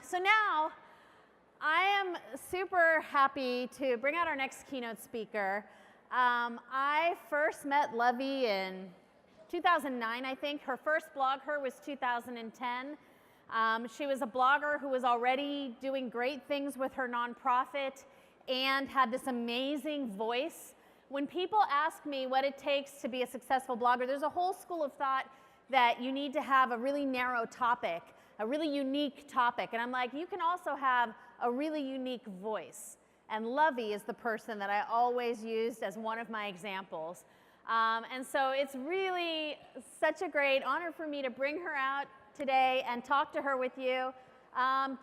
So now, I am super happy to bring out our next keynote speaker. I first met Luvvie in 2009, I think. Her first BlogHer was 2010. She was a blogger who was already doing great things with her nonprofit and had this amazing voice. When people ask me what it takes to be a successful blogger, there's a whole school of thought that you need to have a really narrow topic, a really unique topic. And I'm like, you can also have a really unique voice. And Luvvie is the person that I always used as one of my examples. And so it's really such a great honor for me to bring her out today and talk to her with you.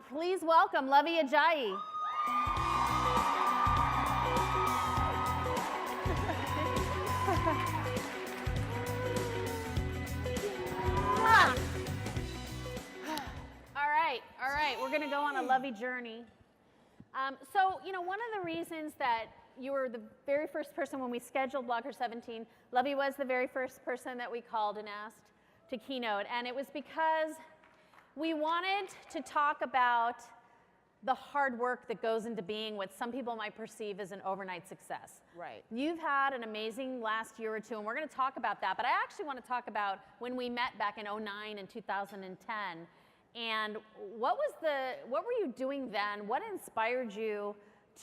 Please welcome Luvvie Ajayi. All right, we're gonna go on a Luvvie journey. So, you know, one of the reasons that you were the very first person when we scheduled BlogHer17, Luvvie was the very first person that we called and asked to keynote, and it was because we wanted to talk about the hard work that goes into being what some people might perceive as an overnight success. Right. You've had an amazing last year or two, and we're going to talk about that, but I actually want to talk about when we met back in 2009 and 2010. And what were you doing then? What inspired you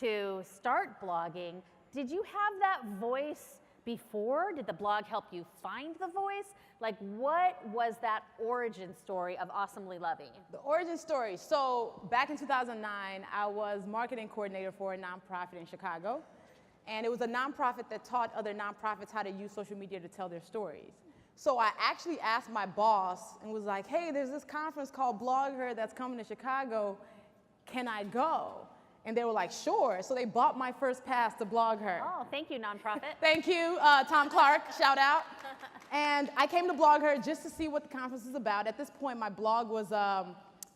to start blogging? Did you have that voice before? Did the blog help you find the voice? Like, what was that origin story of Awesomely Luvvie? The origin story. So back in 2009, I was marketing coordinator for a nonprofit in Chicago. And it was a nonprofit that taught other nonprofits how to use social media to tell their stories. So I actually asked my boss and was like, hey, there's this conference called BlogHer that's coming to Chicago. Can I go? And they were like, sure. So they bought my first pass to BlogHer. Oh, thank you, nonprofit. Thank you, Tom Clark, shout out. And I came to BlogHer just to see what the conference is about. At this point, my blog was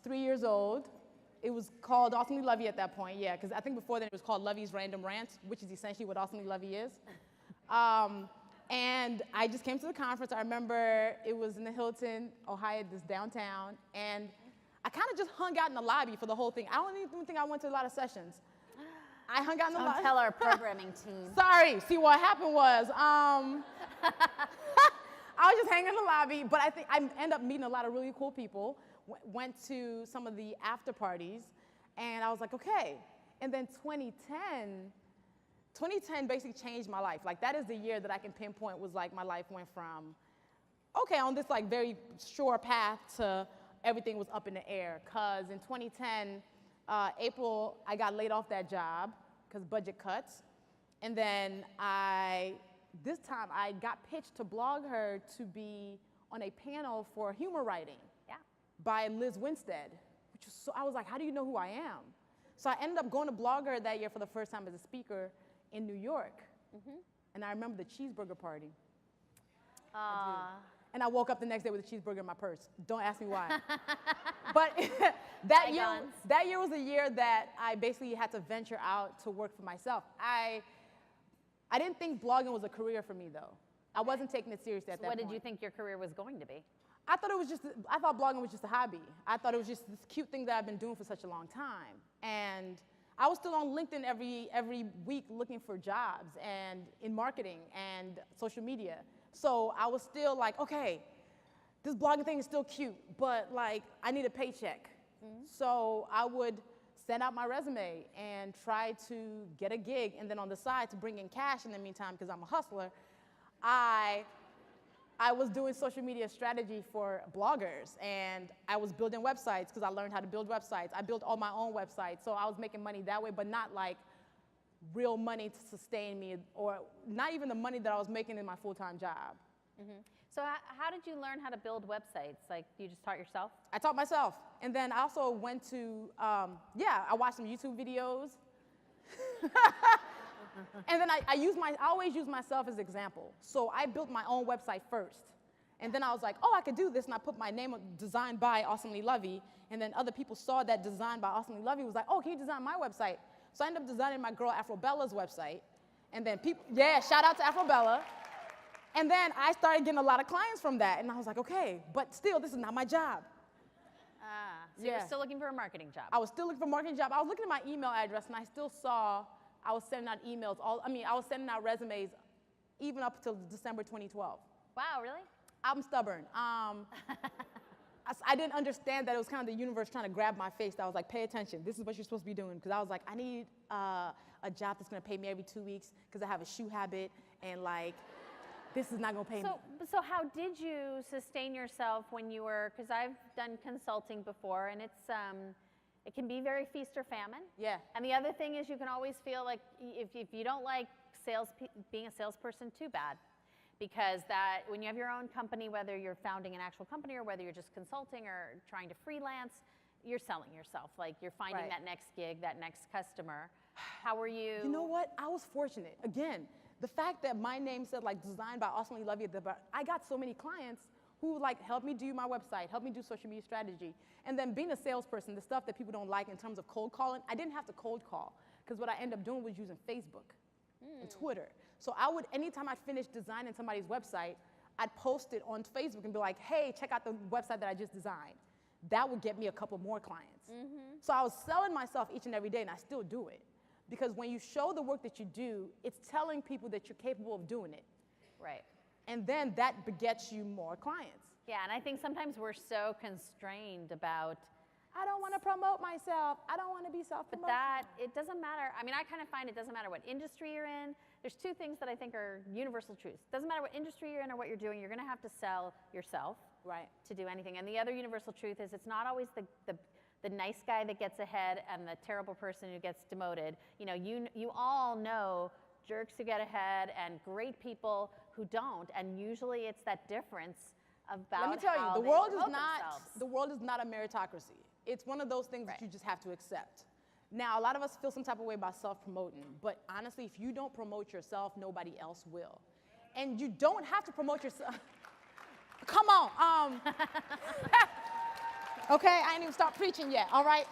3 years old. It was called Awesomely Luvvie at that point, yeah, because I think before then it was called Luvvie's Random Rants, which is essentially what Awesomely Luvvie is. And I just came to the conference. I remember it was in the Hilton, Ohio, this downtown, and I kind of just hung out in the lobby for the whole thing. I don't even think I went to a lot of sessions. I hung out in the lobby. Don't tell our programming team. Sorry. See, what happened was, I was just hanging in the lobby, but I think I ended up meeting a lot of really cool people, went to some of the after parties, and I was like, okay. And then 2010 basically changed my life. Like, that is the year that I can pinpoint was like my life went from, okay, on this like very sure path to everything was up in the air. Cause in 2010, April, I got laid off that job because budget cuts. And then this time I got pitched to BlogHer to be on a panel for humor writing by Liz Winstead, which was so, I was like, how do you know who I am? So I ended up going to BlogHer that year for the first time as a speaker in New York. And I remember the cheeseburger party. And I woke up the next day with a cheeseburger in my purse. Don't ask me why. But that year was a year that I basically had to venture out to work for myself. I didn't think blogging was a career for me, though. I wasn't taking it seriously at that point. What did you think your career was going to be? I thought blogging was just a hobby. I thought it was just this cute thing that I've been doing for such a long time. And I was still on LinkedIn every week looking for jobs and in marketing and social media. So I was still like, okay, this blogging thing is still cute, but like I need a paycheck. So I would send out my resume and try to get a gig, and then on the side to bring in cash in the meantime, because I'm a hustler, I was doing social media strategy for bloggers, and I was building websites because I learned how to build websites. I built all my own websites, so I was making money that way, but not like real money to sustain me, or not even the money that I was making in my full-time job. So how did you learn how to build websites? Like, you just taught yourself? I taught myself, and then I also went to, I watched some YouTube videos. And then I always use myself as an example. So I built my own website first. And then I was like, oh, I could do this. And I put my name, designed by Awesomely Luvvie. And then other people saw that design by Awesomely Luvvie, was like, oh, can you design my website? So I ended up designing my girl Afrobella's website. And then people, shout out to Afrobella. And then I started getting a lot of clients from that. And I was like, okay, but still, this is not my job. So you're still looking for a marketing job. I was still looking for a marketing job. I was looking at my email address, and I still saw I was sending out emails. I was sending out resumes even up until December 2012. Wow, really? I'm stubborn. I didn't understand that it was kind of the universe trying to grab my face. I was like, pay attention. This is what you're supposed to be doing. Because I was like, I need a job that's going to pay me every 2 weeks because I have a shoe habit, and like, this is not going to pay me. So how did you sustain yourself when you were, because I've done consulting before, and it's, it can be very feast or famine. Yeah. And the other thing is you can always feel like if you don't like being a salesperson, too bad. Because that when you have your own company, whether you're founding an actual company or whether you're just consulting or trying to freelance, you're selling yourself. Like you're finding that next gig, that next customer. How were you? You know what? I was fortunate. Again, the fact that my name said like designed by Luvvie Ajayi, I got so many clients who like helped me do my website, helped me do social media strategy. And then being a salesperson, the stuff that people don't like in terms of cold calling, I didn't have to cold call because what I ended up doing was using Facebook and Twitter. So I would, anytime I finished designing somebody's website, I'd post it on Facebook and be like, hey, check out the website that I just designed. That would get me a couple more clients. So I was selling myself each and every day, and I still do it. Because when you show the work that you do, it's telling people that you're capable of doing it. Right. And then that begets you more clients. Yeah, and I think sometimes we're so constrained about, I don't want to promote myself. I don't want to be self-promoted. But that, it doesn't matter. I mean, I kind of find it doesn't matter what industry you're in. There's two things that I think are universal truths. Doesn't matter what industry you're in or what you're doing, you're going to have to sell yourself to do anything. And the other universal truth is it's not always the nice guy that gets ahead and the terrible person who gets demoted. You know, you all know jerks who get ahead and great people who don't. And usually it's that difference about Let me tell how you, they promote themselves. the world is not a meritocracy. It's one of those things that you just have to accept. Now, a lot of us feel some type of way about self-promoting, but honestly, if you don't promote yourself, nobody else will. And you don't have to promote yourself. Come on. Okay, I ain't even start preaching yet, all right?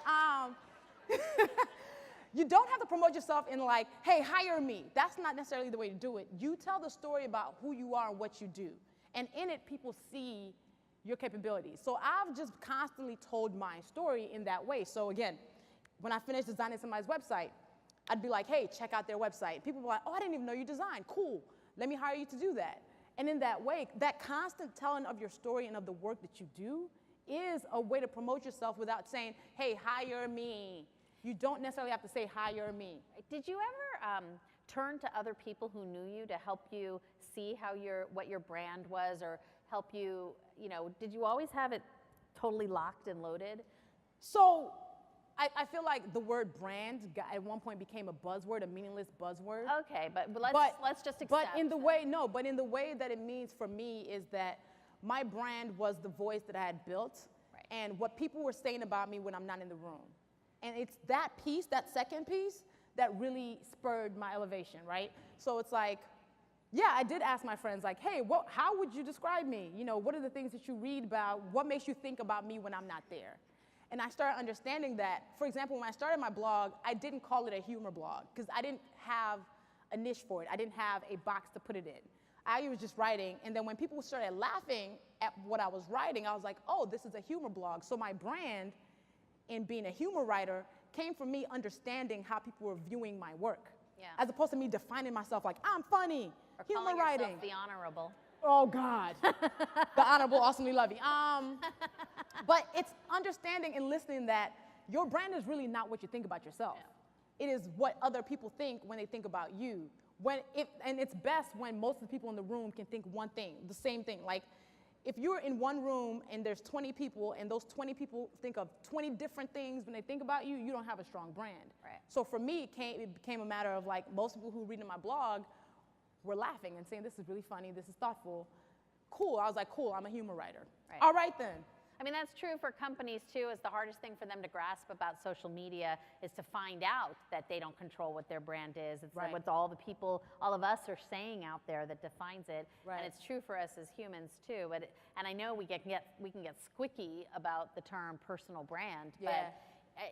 You don't have to promote yourself in like, hey, hire me. That's not necessarily the way to do it. You tell the story about who you are and what you do. And in it, people see your capabilities. So I've just constantly told my story in that way. So again, when I finished designing somebody's website, I'd be like, hey, check out their website. People were like, oh, I didn't even know you designed. Cool. Let me hire you to do that. And in that way, that constant telling of your story and of the work that you do is a way to promote yourself without saying, hey, hire me. You don't necessarily have to say, hire me. Did you ever turn to other people who knew you to help you see how what your brand was, or help you, you know, did you always have it totally locked and loaded? So I feel like the word brand at one point became a buzzword, a meaningless buzzword. Okay, but let's just accept. But in the way that it means for me is that my brand was the voice that I had built, and what people were saying about me when I'm not in the room. And it's that piece, that second piece, that really spurred my elevation, right? So it's like, yeah, I did ask my friends, like, hey, how would you describe me? You know, what are the things that you read about? What makes you think about me when I'm not there? And I started understanding that, for example, when I started my blog, I didn't call it a humor blog because I didn't have a niche for it. I didn't have a box to put it in. I was just writing, and then when people started laughing at what I was writing, I was like, oh, this is a humor blog. So my brand in being a humor writer came from me understanding how people were viewing my work, as opposed to me defining myself like, I'm funny, or humor calling writing. Yourself the honorable. Oh, God. The honorable, awesomely lovey. But it's understanding and listening that your brand is really not what you think about yourself. It is what other people think when they think about you. And it's best when most of the people in the room can think one thing, the same thing. Like, if you're in one room and there's 20 people and those 20 people think of 20 different things when they think about you, you don't have a strong brand. Right. So for me, it became a matter of like, most people who read in my blog were laughing and saying, this is really funny, this is thoughtful. Cool, I was like, cool, I'm a humor writer. Right. All right then. I mean, that's true for companies too. Is the hardest thing for them to grasp about social media is to find out that they don't control what their brand is. It's like what all the people, all of us are saying out there that defines it. Right. And it's true for us as humans too. And I know we can get squicky about the term personal brand, but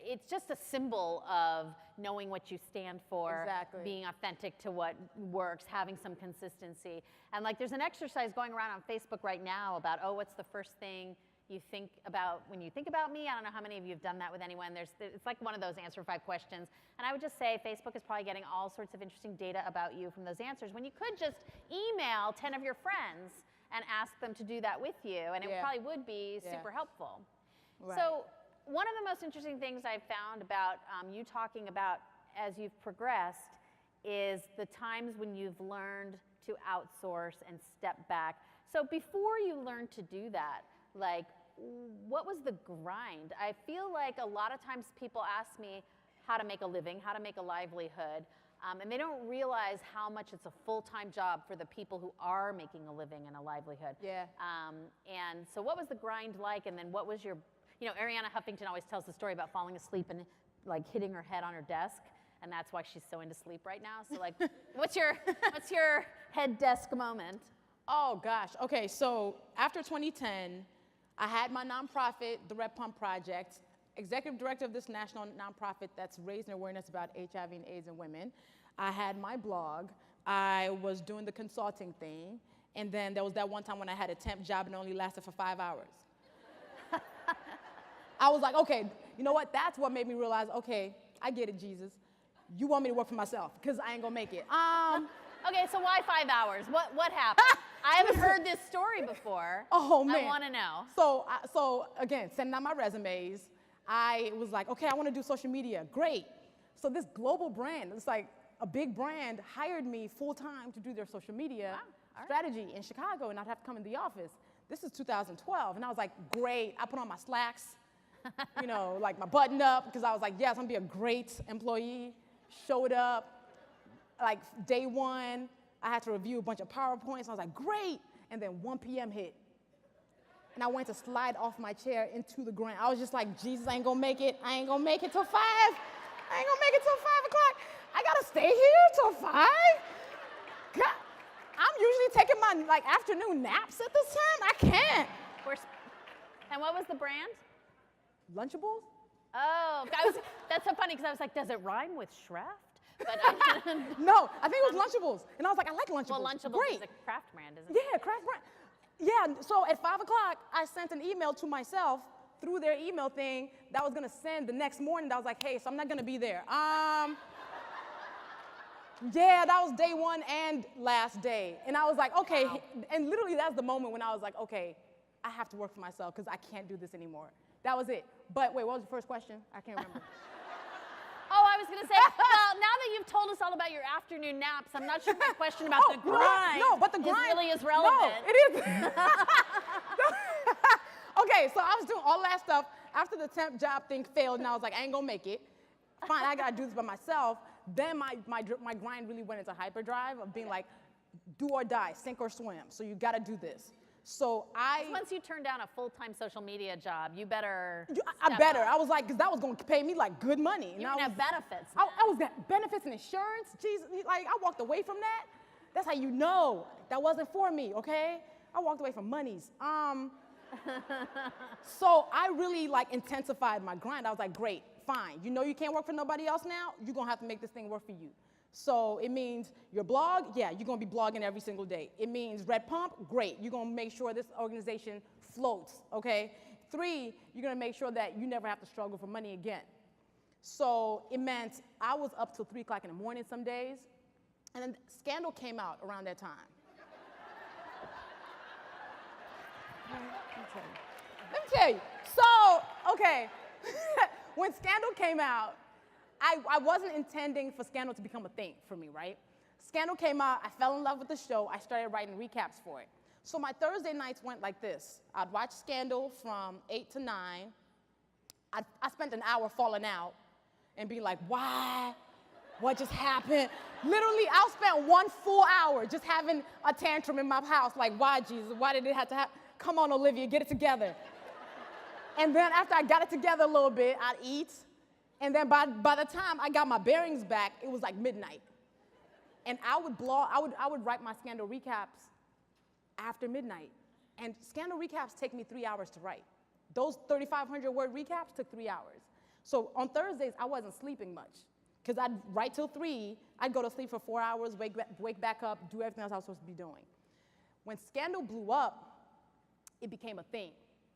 it's just a symbol of knowing what you stand for, being authentic to what works, having some consistency. And like there's an exercise going around on Facebook right now about, oh, what's the first thing you think about when you think about me. I don't know how many of you have done that with anyone. It's like one of those answer 5 questions. And I would just say Facebook is probably getting all sorts of interesting data about you from those answers when you could just email 10 of your friends and ask them to do that with you. And it probably would be super helpful. Right. So one of the most interesting things I've found about you talking about as you've progressed is the times when you've learned to outsource and step back. So before you learned to do that, like, what was the grind? I feel like a lot of times people ask me how to make a living, how to make a livelihood, and they don't realize how much it's a full-time job for the people who are making a living and a livelihood. Yeah. And so what was the grind like, and then what was your, you know, Arianna Huffington always tells the story about falling asleep and like hitting her head on her desk, and that's why she's so into sleep right now. So like, what's your head desk moment? Oh gosh, okay, so after 2010, I had my nonprofit, the Red Pump Project, executive director of this national nonprofit that's raising awareness about HIV and AIDS in women. I had my blog, I was doing the consulting thing, and then there was that one time when I had a temp job and it only lasted for 5 hours. I was like, okay, you know what, that's what made me realize, okay, I get it, Jesus. You want me to work for myself, because I ain't gonna make it. Okay, so why 5 hours? What happened? I haven't heard this story before. Oh, man. I want to know. So again, sending out my resumes, I was like, okay, I want to do social media. Great. So this global brand, it's like a big brand, hired me full-time to do their social media strategy in Chicago, and I'd have to come in the office. This is 2012, and I was like, great. I put on my slacks, you know, like my button up, because I was like, yes, I'm going to be a great employee. Showed up, like day one, I had to review a bunch of PowerPoints. I was like, great. And then 1 p.m. hit. And I went to slide off my chair into the ground. I was just like, Jesus, I ain't gonna make it. I ain't gonna make it till 5. I ain't gonna make it till 5 o'clock. I gotta stay here till 5? God, I'm usually taking my like afternoon naps at this time. I can't. And what was the brand? Lunchables? Oh, that's so funny because I was like, does it rhyme with Shraft? But No, I think it was Lunchables. And I was like, I like Lunchables. Well, Lunchables Great. is a craft brand, isn't it? Yeah, craft brand. Yeah, so at 5 o'clock, I sent an email to myself through their email thing that I was gonna send the next morning. That was like, hey, so I'm not gonna be there. Yeah, that was day one and last day. And I was like, okay, and literally that's the moment when I was like, okay, I have to work for myself because I can't do this anymore. That was it. But wait, what was the first question? I can't remember. Oh, I was going to say, well, now that you've told us all about your afternoon naps, I'm not sure my question about the grind, no, but the grind really is relevant. No, it is. Okay, so I was doing all that stuff. After the temp job thing failed, and I was like, I ain't gonna make it. Fine, I gotta do this by myself. Then my grind really went into hyperdrive of being like, do or die, sink or swim. So you gotta do this. So once you turn down a full-time social media job, you better. I better. I was like, because that was going to pay me like good money. You can have benefits. I was got benefits and insurance. Jesus, like I walked away from that. That's how you know that wasn't for me. Okay, I walked away from monies. So I really like intensified my grind. I was like, great, fine. You know you can't work for nobody else now. You're gonna have to make this thing work for you. So it means your blog, yeah, you're gonna be blogging every single day. It means Red Pump, great. You're gonna make sure this organization floats, okay? 3, you're gonna make sure that you never have to struggle for money again. So it meant I was up till 3 o'clock in the morning some days, and then Scandal came out around that time. Let me tell you. So, okay, when Scandal came out, I wasn't intending for Scandal to become a thing for me, right? Scandal came out, I fell in love with the show, I started writing recaps for it. So my Thursday nights went like this. I'd watch Scandal from 8 to 9. I spent an hour falling out and being like, why? What just happened? Literally, I spent 1 full hour just having a tantrum in my house, like, why, Jesus? Why did it have to happen? Come on, Olivia, get it together. And then after I got it together a little bit, I'd eat. And then by the time I got my bearings back, it was like midnight. And I would write my Scandal recaps after midnight. And Scandal recaps take me 3 hours to write. Those 3,500 word recaps took 3 hours. So on Thursdays, I wasn't sleeping much. Because I'd write till 3, I'd go to sleep for 4 hours, wake back up, do everything else I was supposed to be doing. When Scandal blew up, it became a thing.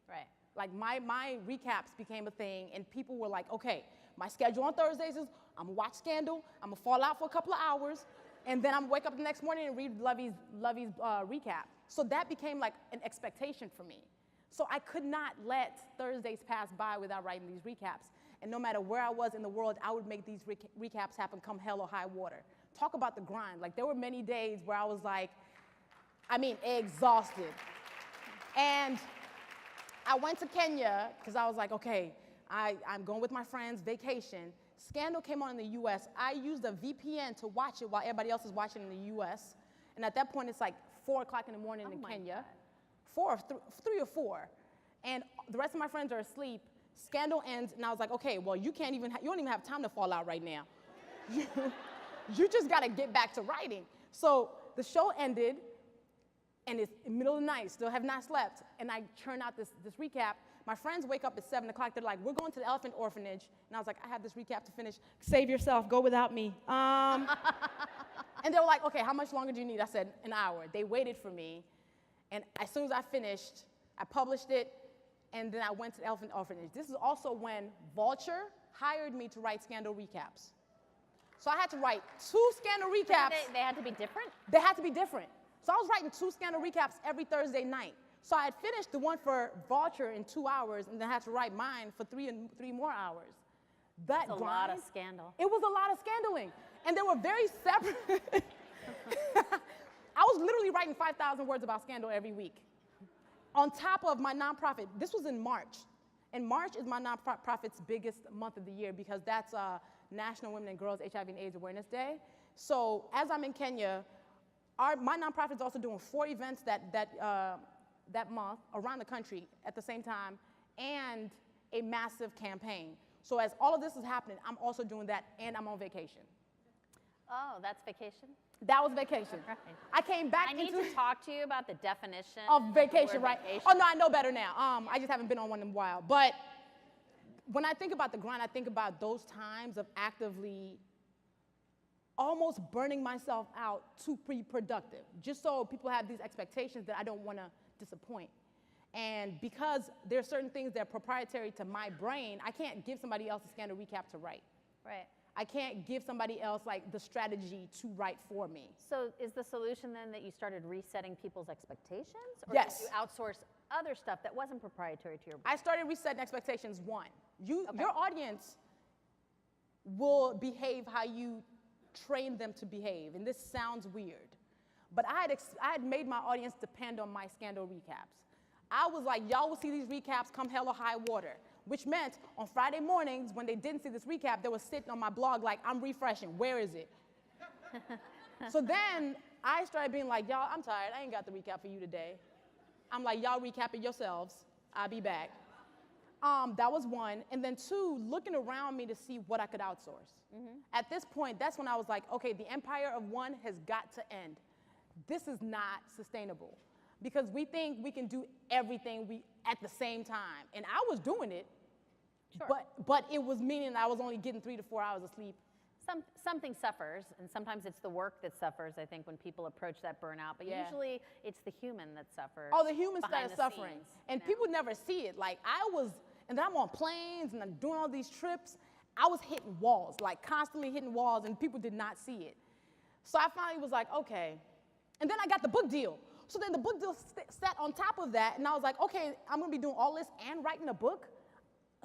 Right. Like my recaps became a thing, and people were like, okay, my schedule on Thursdays is I'm gonna watch Scandal, I'm gonna fall out for a couple of hours, and then I'm gonna wake up the next morning and read Luvvie's recap. So that became like an expectation for me. So I could not let Thursdays pass by without writing these recaps. And no matter where I was in the world, I would make these recaps happen come hell or high water. Talk about the grind. Like, there were many days where I was like, I mean, exhausted. And I went to Kenya because I was like, okay, I'm going with my friends, vacation. Scandal came on in the US. I used a VPN to watch it while everybody else is watching in the US. And at that point, it's like 4 o'clock in the morning in Kenya. God. 3 or 4. And the rest of my friends are asleep. Scandal ends, and I was like, okay, well, you don't even have time to fall out right now. You just got to get back to writing. So the show ended, and it's in the middle of the night, still have not slept, and I churn out this recap. My friends wake up at 7 o'clock. They're like, we're going to the elephant orphanage. And I was like, I have this recap to finish. Save yourself. Go without me. And they were like, okay, how much longer do you need? I said, an hour. They waited for me. And as soon as I finished, I published it, and then I went to the elephant orphanage. This is also when Vulture hired me to write Scandal recaps. So I had to write 2 Scandal recaps. They had to be different? They had to be different. So I was writing 2 Scandal recaps every Thursday night. So I had finished the one for Vulture in 2 hours, and then I had to write mine for 3 more hours. That's a lot of scandal. It was a lot of scandaling. And they were very separate. I was literally writing 5,000 words about Scandal every week. On top of my nonprofit, this was in March. And March is my nonprofit's biggest month of the year because that's National Women and Girls HIV and AIDS Awareness Day. So as I'm in Kenya, my nonprofit is also doing 4 events that month around the country at the same time, and a massive campaign. So as all of this is happening, I'm also doing that, and I'm on vacation. Oh, that's vacation? That was vacation. Right. I came back I need to talk to you about the definition of vacation, right? Vacation. Oh, no, I know better now. I just haven't been on one in a while. But when I think about the grind, I think about those times of actively almost burning myself out to be productive, just so people have these expectations that I don't want to disappoint. And because there are certain things that are proprietary to my brain, I can't give somebody else a Scandal recap to write. Right. I can't give somebody else like the strategy to write for me. So is the solution then that you started resetting people's expectations? Or Yes. did you outsource other stuff that wasn't proprietary to your brain? I started resetting expectations, 1. Your audience will behave how you train them to behave. And this sounds weird. But I had made my audience depend on my Scandal recaps. I was like, y'all will see these recaps come hell or high water. Which meant on Friday mornings, when they didn't see this recap, they were sitting on my blog like, I'm refreshing, where is it? So then I started being like, y'all, I'm tired, I ain't got the recap for you today. I'm like, y'all recap it yourselves, I'll be back. That was 1. And then 2, looking around me to see what I could outsource. At this point, that's when I was like, okay, the empire of one has got to end. This is not sustainable. Because we think we can do everything at the same time. And I was doing it, Sure. but it was meaning I was only getting 3 to 4 hours of sleep. Something suffers, and sometimes it's the work that suffers, I think, when people approach that burnout. But Yeah. usually it's the human that suffers. Oh, the human behind started the suffering. scenes, And you know? people never see it. Like, and then I'm on planes, and I'm doing all these trips. I was hitting walls, like constantly hitting walls, and people did not see it. So I finally was like, okay. And then I got the book deal. So then the book deal sat on top of that, and I was like, okay, I'm gonna be doing all this and writing a book?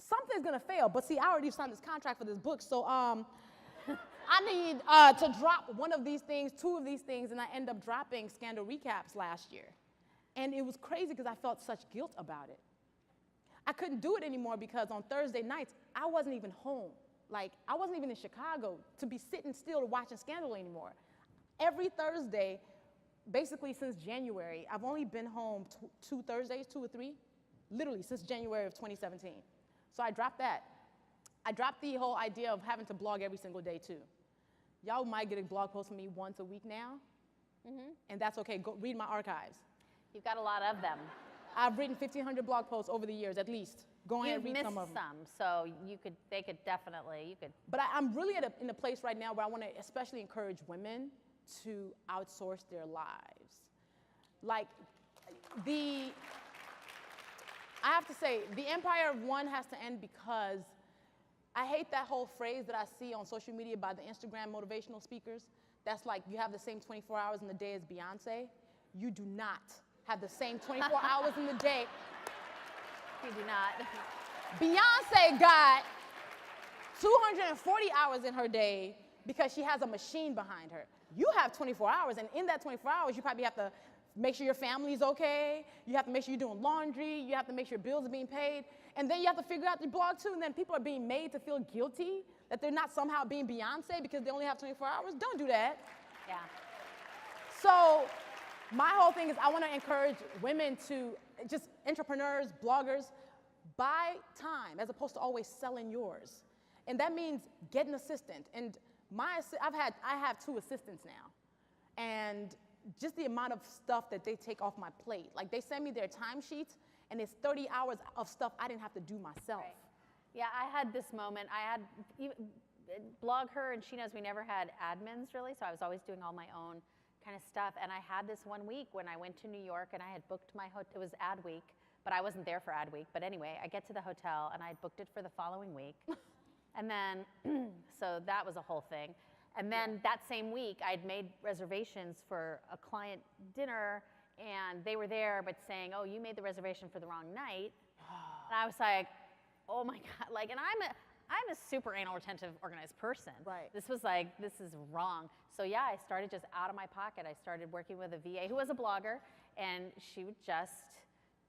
Something's gonna fail, but see, I already signed this contract for this book, so I need to drop one of these things, 2 of these things, and I end up dropping Scandal recaps last year. And it was crazy because I felt such guilt about it. I couldn't do it anymore because on Thursday nights, I wasn't even home. Like, I wasn't even in Chicago to be sitting still watching Scandal anymore. Every Thursday, basically since January, I've only been home 2 Thursdays, 2 or 3, literally since January of 2017. So I dropped that. I dropped the whole idea of having to blog every single day too. Y'all might get a blog post from me once a week now, and that's okay. Go read my archives. You've got a lot of them. I've written 1,500 blog posts over the years, at least. Go ahead and read some of them. You've missed some, so they could definitely. But I'm really in a place right now where I want to especially encourage women to outsource their lives. Like, I have to say, the empire of one has to end because I hate that whole phrase that I see on social media by the Instagram motivational speakers. That's like, you have the same 24 hours in the day as Beyonce. You do not have the same 24 hours in the day. You do not. Beyonce got 240 hours in her day because she has a machine behind her. You have 24 hours, and in that 24 hours, you probably have to make sure your family's okay. You have to make sure you're doing laundry. You have to make sure bills are being paid. And then you have to figure out your blog, too. And then people are being made to feel guilty that they're not somehow being Beyonce because they only have 24 hours. Don't do that. Yeah. So my whole thing is I want to encourage women to, just entrepreneurs, bloggers, buy time as opposed to always selling yours. And that means get an assistant. And I have 2 assistants now. And just the amount of stuff that they take off my plate. Like, they send me their timesheets, and it's 30 hours of stuff I didn't have to do myself. Right. Yeah, I had this moment. I had BlogHer, and she knows we never had admins, really, so I was always doing all my own kind of stuff. And I had this one week when I went to New York, and I had booked my hotel. It was ad week, but I wasn't there for ad week. But anyway, I get to the hotel, and I had booked it for the following week. And then, so that was a whole thing. And then that same week, I'd made reservations for a client dinner, and they were there, but saying, oh, you made the reservation for the wrong night. And I was like, oh my God, like, and I'm a super anal retentive organized person. Right. This was like, this is wrong. So yeah, I started just out of my pocket. I started working with a VA who was a blogger, and she would just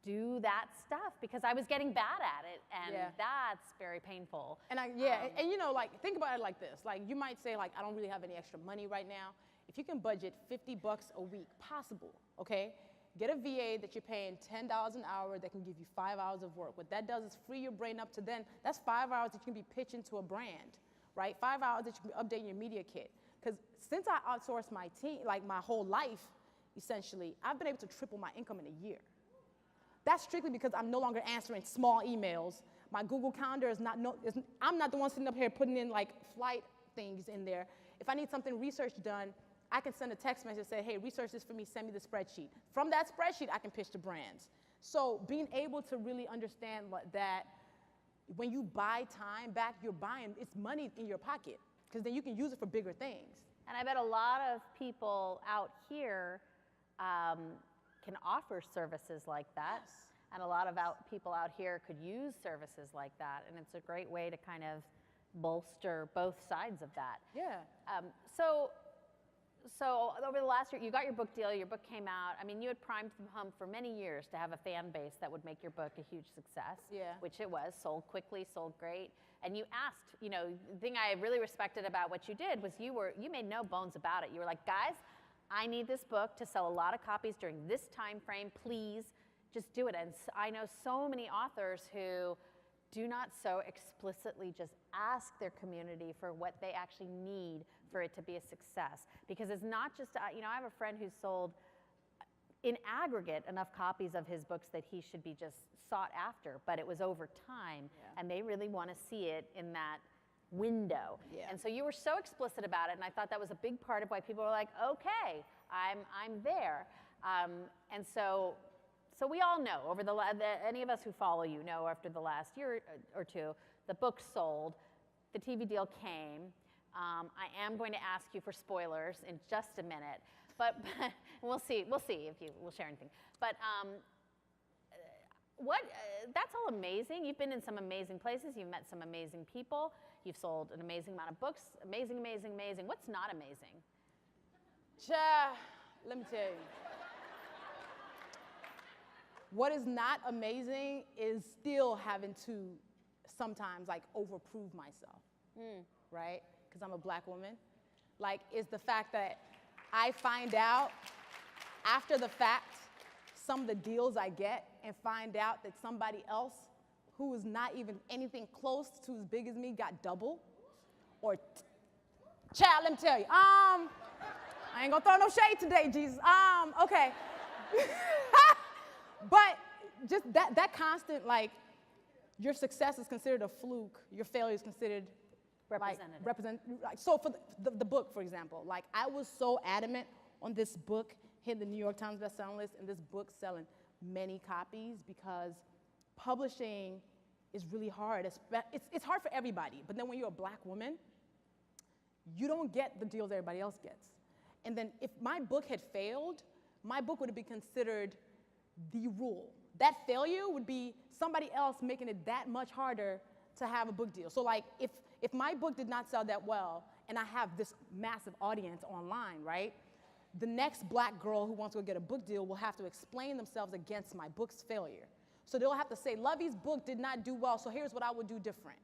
do that stuff because I was getting bad at it, and that's very painful. And and you know, like, think about it like this. Like, you might say, like, I don't really have any extra money right now. If you can budget $50 a week, possible, okay? Get a VA that you're paying $10 an hour that can give you 5 hours of work. What that does is free your brain up to then, that's 5 hours that you can be pitching to a brand, right? 5 hours that you can be updating your media kit. Because since I outsourced my team, like my whole life, essentially, I've been able to triple my income in a year. That's strictly because I'm no longer answering small emails. My Google Calendar is not, I'm not the one sitting up here putting in like flight things in there. If I need something research done, I can send a text message and say, hey, research this for me, send me the spreadsheet. From that spreadsheet, I can pitch to brands. So being able to really understand that when you buy time back, you're buying, it's money in your pocket, because then you can use it for bigger things. And I bet a lot of people out here can offer services like that. Yes. And a lot of people out here could use services like that. And it's a great way to kind of bolster both sides of that. Yeah. So over the last year, you got your book deal, your book came out. I mean, you had primed the pump for many years to have a fan base that would make your book a huge success. Yeah. Which it was, sold quickly, sold great. And you asked, you know, the thing I really respected about what you did was you made no bones about it. You were like, guys, I need this book to sell a lot of copies during this time frame, please, just do it. And I know so many authors who do not so explicitly just ask their community for what they actually need for it to be a success. Because it's not just, you know, I have a friend who sold, in aggregate, enough copies of his books that he should be just sought after, but it was over time, and they really want to see it in that window. Yeah. And so you were so explicit about it, and I thought that was a big part of why people were like, okay, I'm there. And so we all know, any of us who follow you know, after the last year or two, the book sold, the TV deal came. I am going to ask you for spoilers in just a minute, but we'll see if you will share anything. But that's all amazing. You've been in some amazing places. You've met some amazing people. You've sold an amazing amount of books. Amazing, amazing, amazing. What's not amazing? Let me tell you. What is not amazing is still having to sometimes like overprove myself, right? Because I'm a black woman. Like, is the fact that I find out after the fact some of the deals I get and find out that somebody else who is not even anything close to as big as me got double, or child, let me tell you, I ain't gonna throw no shade today, Jesus. Okay. But just that constant, like, your success is considered a fluke, your failure is considered so for the book, for example, like, I was so adamant on this book hitting the New York Times bestselling list and this book selling many copies because publishing is really hard. It's hard for everybody, but then when you're a Black woman, you don't get the deals everybody else gets. And then if my book had failed, my book would have been considered the rule. That failure would be somebody else making it that much harder to have a book deal. So like, if my book did not sell that well, and I have this massive audience online, right? The next Black girl who wants to go get a book deal will have to explain themselves against my book's failure. So they'll have to say, Luvvie's book did not do well, so here's what I would do different.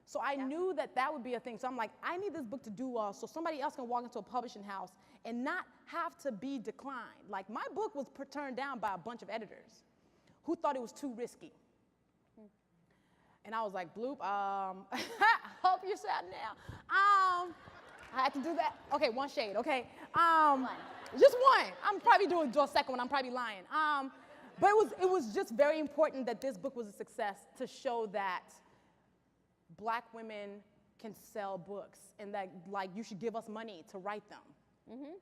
So I knew that that would be a thing. So I'm like, I need this book to do well so somebody else can walk into a publishing house and not have to be declined. Like, my book was turned down by a bunch of editors who thought it was too risky. And I was like, bloop, hope you're sad now. I had to do that. Okay, one shade, okay. Just one. I'm probably doing a second one, I'm probably lying. But it was just very important that this book was a success to show that Black women can sell books and that, like, you should give us money to write them.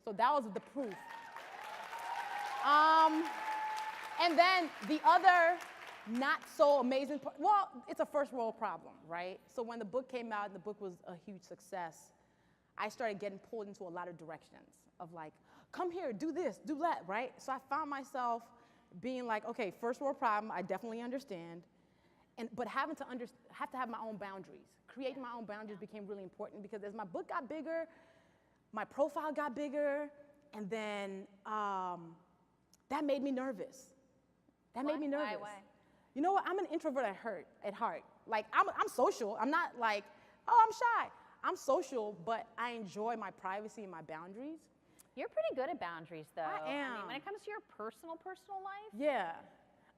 So that was the proof. And then the other not so amazing part, well, it's a first world problem, right? So when the book came out and the book was a huge success, I started getting pulled into a lot of directions of like, come here, do this, do that, right? So I found myself being like, okay, first world problem, I definitely understand. But have to have my own boundaries. Creating my own boundaries became really important because as my book got bigger, my profile got bigger, and then that made me nervous. That made me nervous. Why? You know what? I'm an introvert at heart. Like, I'm social. I'm not like, oh, I'm shy. I'm social, but I enjoy my privacy and my boundaries. You're pretty good at boundaries, though. I am. I mean, when it comes to your personal life. Yeah,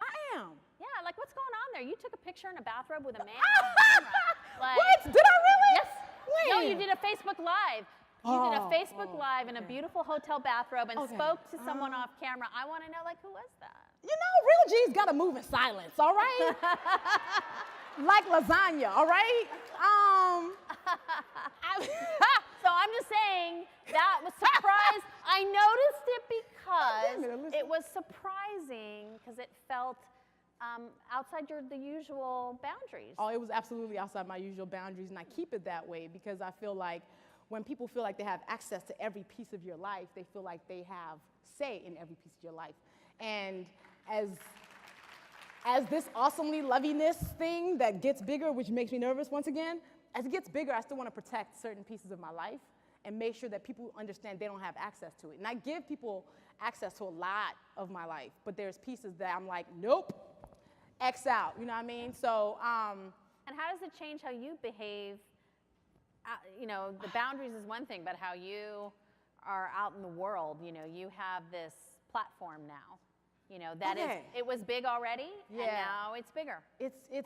I am. Yeah, like, what's going on there? You took a picture in a bathrobe with a man on camera. Like, what? Did I really? Yes. When? No, you did a Facebook Live. You did a Facebook Live in a beautiful hotel bathrobe and spoke to someone off camera. I want to know, like, who was that? You know, real G's gotta move in silence, all right? Like lasagna, all right? So I'm just saying that was surprise. I noticed it because it was surprising because it felt outside the usual boundaries. Oh, it was absolutely outside my usual boundaries, and I keep it that way because I feel like when people feel like they have access to every piece of your life, they feel like they have say in every piece of your life. And as this awesomely loviness thing that gets bigger, which makes me nervous once again, as it gets bigger, I still want to protect certain pieces of my life and make sure that people understand they don't have access to it. And I give people access to a lot of my life, but there's pieces that I'm like, nope, X out, you know what I mean? So, and how does it change how you behave? You know, the boundaries is one thing, but how you are out in the world, you know, you have this platform now. You know, that is, it was big already, and now it's bigger.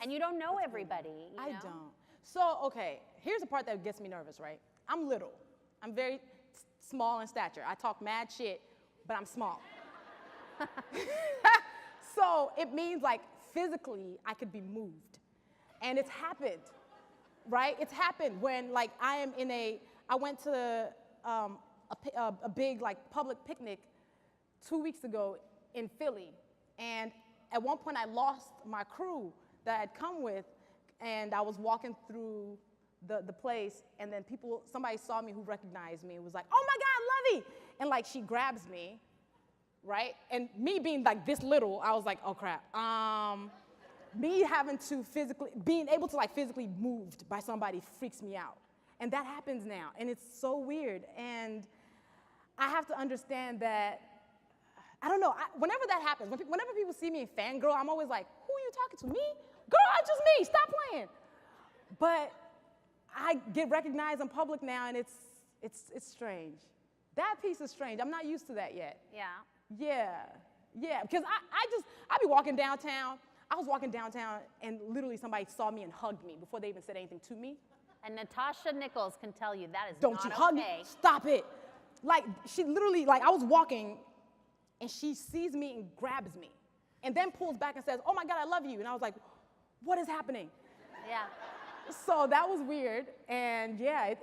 And you don't know everybody, you know? I don't. So, okay, here's the part that gets me nervous, right? I'm little. I'm very small in stature. I talk mad shit, but I'm small. So it means, like, physically, I could be moved. And it's happened, right? It's happened when, like, I went to a big, like, public picnic 2 weeks ago in Philly, and at one point I lost my crew that I'd come with, and I was walking through the place, and then somebody saw me who recognized me and was like, oh my God, Luvvie! And like, she grabs me, right? And me being like this little, I was like, oh crap. Me having to being able to like physically moved by somebody freaks me out. And that happens now, and it's so weird. And I have to understand that, I don't know, whenever that happens, whenever people see me in fangirl, I'm always like, who are you talking to, me? Girl, it's just me, stop playing. But I get recognized in public now, and it's strange. That piece is strange. I'm not used to that yet. Yeah, because I be walking downtown. I was walking downtown, and literally somebody saw me and hugged me before they even said anything to me. And Natasha Nichols can tell you that is Don't not you hug me? Stop it. Like, she literally, like, I was walking, and she sees me and grabs me, and then pulls back and says, oh my God, I love you. And I was like, what is happening? Yeah. So that was weird, and yeah,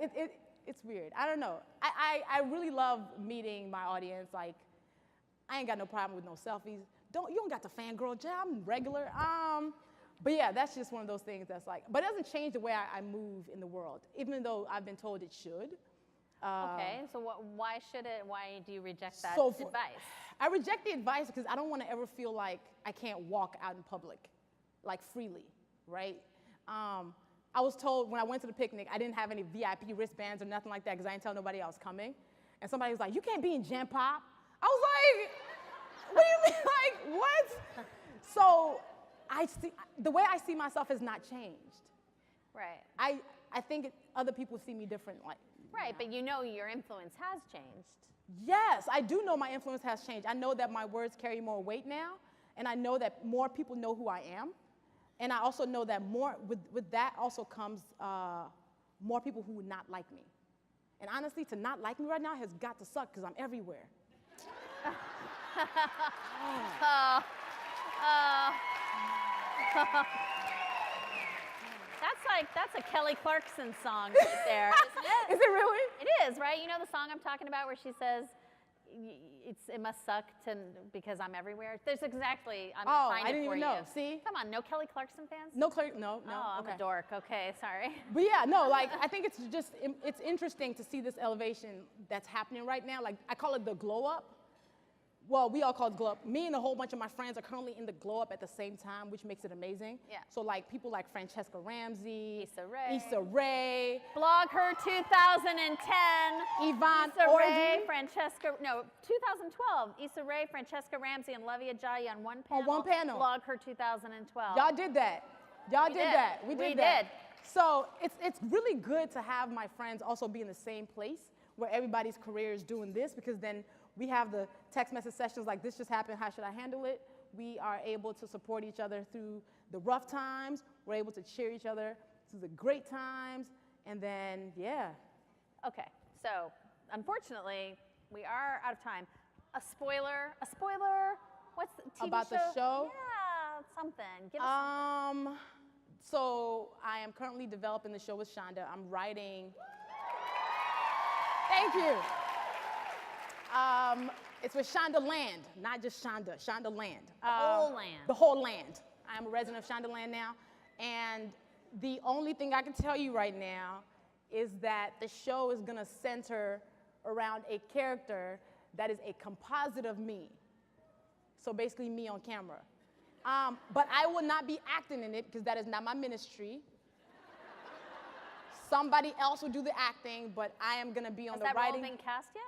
it's weird. I don't know. I really love meeting my audience. Like, I ain't got no problem with no selfies. You don't got to fangirl, I'm regular. But yeah, that's just one of those things that's like, but it doesn't change the way I move in the world, even though I've been told it should. Okay, so why should it, why do you reject that advice? I reject the advice because I don't want to ever feel like I can't walk out in public, like freely, right? I was told when I went to the picnic, I didn't have any VIP wristbands or nothing like that because I didn't tell nobody I was coming. And somebody was like, you can't be in Gen Pop. I was like, what do you mean? Like, what? So the way I see myself has not changed. Right. I think other people see me differently. Right, but you know your influence has changed. Yes, I do know my influence has changed. I know that my words carry more weight now, and I know that more people know who I am. And I also know that with that also comes more people who would not like me. And honestly, to not like me right now has got to suck because I'm everywhere. That's a Kelly Clarkson song right there, isn't it? Is it really? It is, right? You know the song I'm talking about where she says, it must suck because I'm everywhere? There's exactly, I'm find I it didn't for even know. See? Come on, no Kelly Clarkson fans? No. Oh, I'm a dork. Okay, sorry. But yeah, no, like, I think it's interesting to see this elevation that's happening right now. Like, I call it the glow up. Well, we all call it glow up. Me and a whole bunch of my friends are currently in the glow up at the same time, which makes it amazing. Yeah. So like people like Francesca Ramsey, Issa Rae, BlogHer 2010, Yvonne Issa Rae, Orji. Francesca, no, 2012, Issa Rae, Francesca Ramsey, and Luvvie Ajayi on one panel. On one panel. BlogHer 2012. Y'all did that. Y'all did that. We did that. So it's really good to have my friends also be in the same place where everybody's career is doing this, because then we have the text message sessions like, this just happened, how should I handle it? We are able to support each other through the rough times. We're able to cheer each other through the great times. And then, yeah. Okay, so unfortunately, we are out of time. A spoiler, what's the TV About the show? Yeah, something. Give us something. So I am currently developing the show with Shonda. I'm writing. Thank you. It's with Shonda Land, not just Shonda, Shonda Land. The whole land. The whole land. I'm a resident of Shonda Land now. And the only thing I can tell you right now is that the show is going to center around a character that is a composite of me. So basically me on camera. But I will not be acting in it because that is not my ministry. Somebody else will do the acting, but I am going to be on the writing. Has that role been cast yet?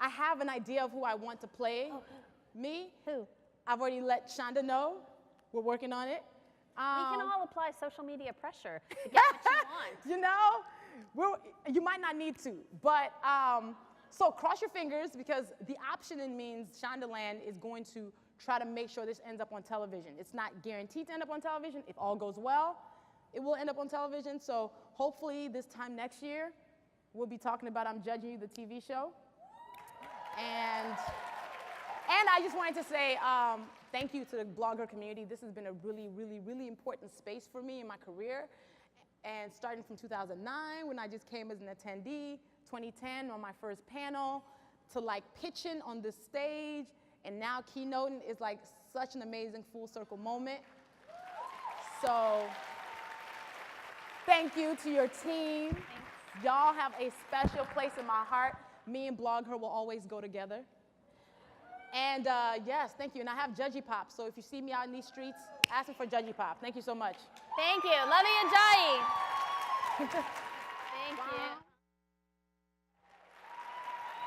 I have an idea of who I want to play. Oh. Me? Who? I've already let Shonda know. We're working on it. We can all apply social media pressure to get what you want. You know, you might not need to, but so cross your fingers, because the option means Shondaland is going to try to make sure this ends up on television. It's not guaranteed to end up on television. If all goes well, it will end up on television. So hopefully this time next year, we'll be talking about I'm Judging You, the TV show. And I just wanted to say thank you to the BlogHer community. This has been a really, really, really important space for me in my career. And starting from 2009, when I just came as an attendee, 2010 on my first panel, to like pitching on this stage, and now keynoting is like such an amazing full circle moment. So thank you to your team. Y'all have a special place in my heart. Me and BlogHer will always go together. And yes, thank you. And I have Judgy Pop, so if you see me out in these streets, ask me for Judgy Pop. Thank you so much. Thank you. Luvvie Ajayi. Thank you.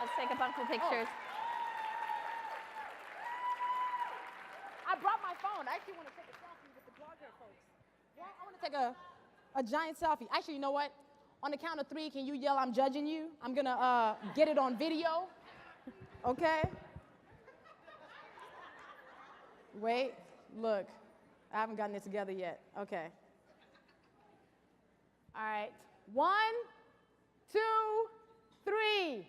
Let's take a bunch of pictures. I brought my phone. I actually want to take a selfie with the BlogHer folks. Well, I want to take a giant selfie. Actually, you know what? On the count of 3, can you yell, I'm judging you? I'm going to get it on video. Okay? Wait, look. I haven't gotten it together yet. Okay. All right. 1, 2, 3.